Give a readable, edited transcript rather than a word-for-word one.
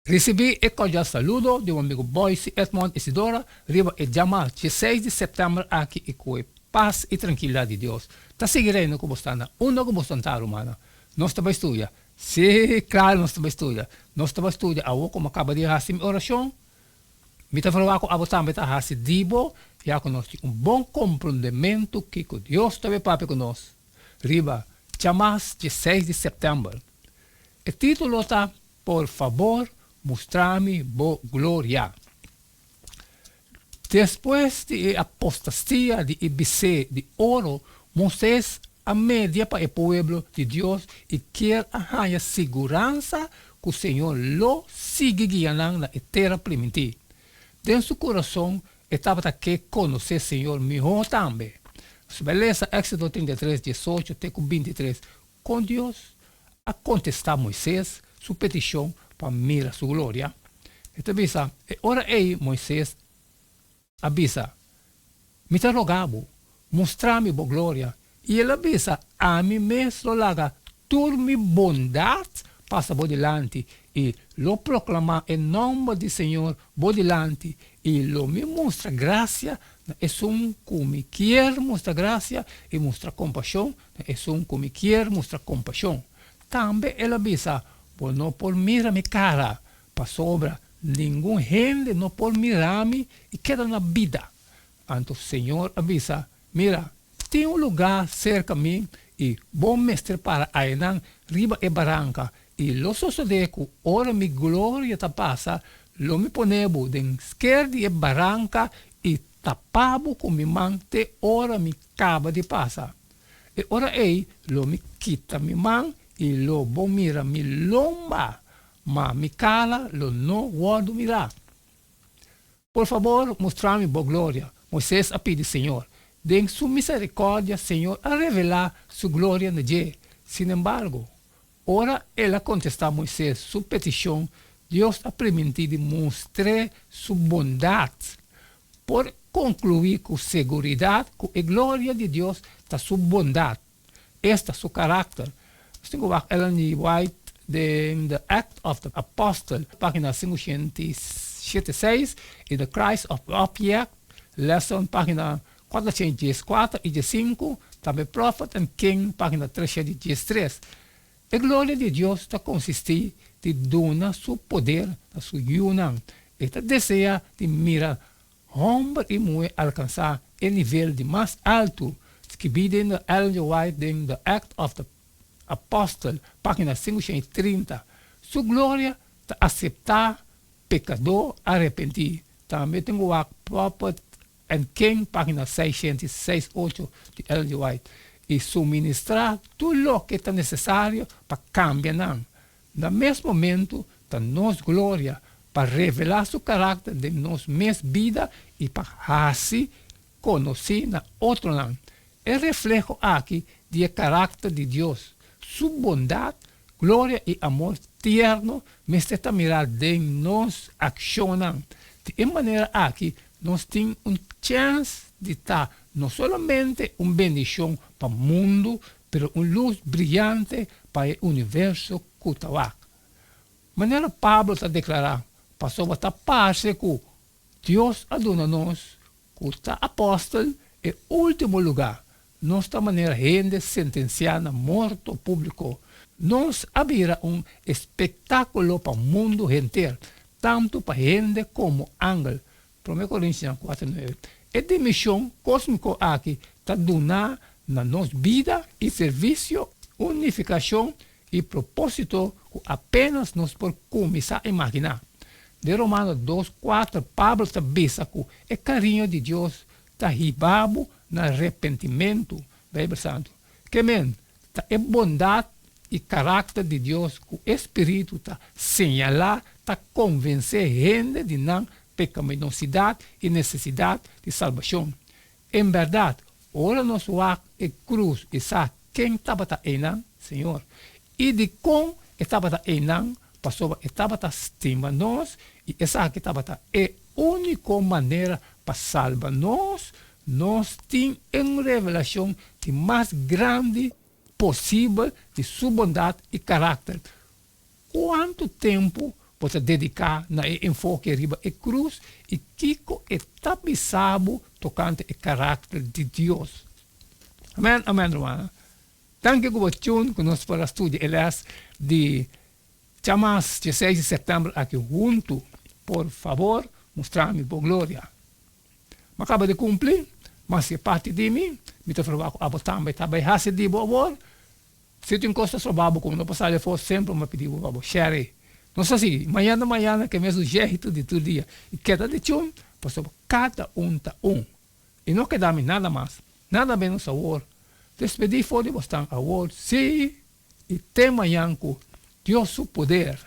Recebi e cordial saludo de um amigo Boyce Edmond Isidora, riba e Jamal, 16 de setembro aqui e com paz e tranquilidade de Deus. Tá seguindo como está na uma como está romana. Nós estamos estudando. Sim, claro, nós estamos estudando. Nós estamos estudando a como acaba de fazer minha oração. Me está falando com a botar me tá fazer dibo, já que nós temos bom compreendimento que Deus também papai conosco. Riba, Jamal, 16 de setembro. O título está, por favor, mostrar-me boa glória. Depois de apostasía de IBC de ouro, Moisés a media para o povo de Deus e quer a segurança que o Senhor lo sigue guiando na terra primitiva. Dentro do coração, estava que conhecer o Senhor melhor também. Beleza, Éxodo 33, 18 até 23. Com Deus, a contestar Moisés sua petição para mirar sua glória. Então, avisa, ora aí, Moisés, avisa, me está rogando, mostrar-me boa glória. E ele avisa, a mim mesmo laga, tur-me bondade, passa por delante, e lo proclamar em nome do Senhor por delante, e lo me mostra graça, é um que me quer mostrar graça e mostrar compaixão, é um que me quer mostrar compaixão. Também ele avisa, por não por mirar minha cara, para sobra, nenhum gente não por mirar-me e queda na vida. Então o Senhor avisa, mira, tem um lugar cerca de mim e bom mestre para ainan riba e barranca e lo sosodeco, ora mi glória ta passa, lo mi ponebo den esquerda e barranca e tapabo com mi mante, ora mi caba de passa. E ora ei, lo mi quita mi man e lo bom mira mi lomba, ma mi cala lo no guardo mirar. Por favor, mostrar-me boa glória. Moisés a pedir, Senhor, de sua misericórdia, Senhor, a revelar sua glória no dia. Sin embargo, ora ela contestar a Moisés sua petição, Deus a permitido mostrar sua bondade. Por concluir com segurança que a glória de Deus está sua bondade. Esta seu caráter. Tenho que Ellen White, The Act of the Apostle, página 576, e The Christ of Object, lesson, página 414 e 5, também Prophet and King, página 313. A glória de Deus está consistir de donar seu poder, a sua união. Esta deseja de mirar homem e mulher alcançar o nível de mais alto, que bidem Ellen White, The Act of the Apostle, página 530. Sua glória está aceitar pecador arrepentir. Também tem o Prophet and King, página 668 de Ellen White. E suministrar tudo o que está necessário para cambiar. No mesmo momento, está nossa glória para revelar seu caráter de nossa mesma vida e para assim conhecer na outro lado. É reflexo aqui do caráter de Deus. Sua bondade, glória e amor tierno me está mirar de nós accionando. De maneira aqui, nós temos chance de estar não somente uma bendição para o mundo, mas uma luz brilhante para o universo Kutawak. Maneira Pablo está declarando, passou a parte que Deus aduna nós, que está apóstolo, é o último lugar. Nossa maneira gente sentenciada morto público. Nós abrirá espetáculo para o mundo inteiro, tanto para gente como ángel. 1 Coríntios 4:9. Esta missão cósmica aqui está donada na nossa vida e serviço, unificação e propósito que apenas nós por começar a imaginar. De Romanos 2:4, Pablo está visa que o carinho de Deus está ribado no arrependimento, Bíblia Santo. Que men, é bondade e caráter de Deus que o Espírito está señalar, está convencer gente de não pecaminosidade e necessidade de salvação. Em verdade, ora nós vamos a cruz e sabe quem estava aí, Senhor. E de como estava aí, passou estava estima nós e essa que estava é a única maneira para salvar nós. Nós temos uma revelação de mais grande possível de sua bondade e caráter. Quanto tempo possa dedicar na enfoque riba e cruz e kiko e tapisabo tocante e caráter de Deus. Amém, amém, irmã. Tanto que o tune que nós para estudar, aliás, de chamas 16 de setembro aqui junto, por favor, mostrar-me por glória. Mas acaba de cumprir, mas se parte de mim, me está falando, a botar também hace de boa. Se tu encosta sobre babo, como não passar, for sempre me pedir babo, share. Não sei se, manhã, que é mesmo jeito de todo dia. E cada de tchum, posso cada tá E não queda nada mais, nada menos a war. Despedir fora de você a war, sim, e tem manhã com Deus o poder.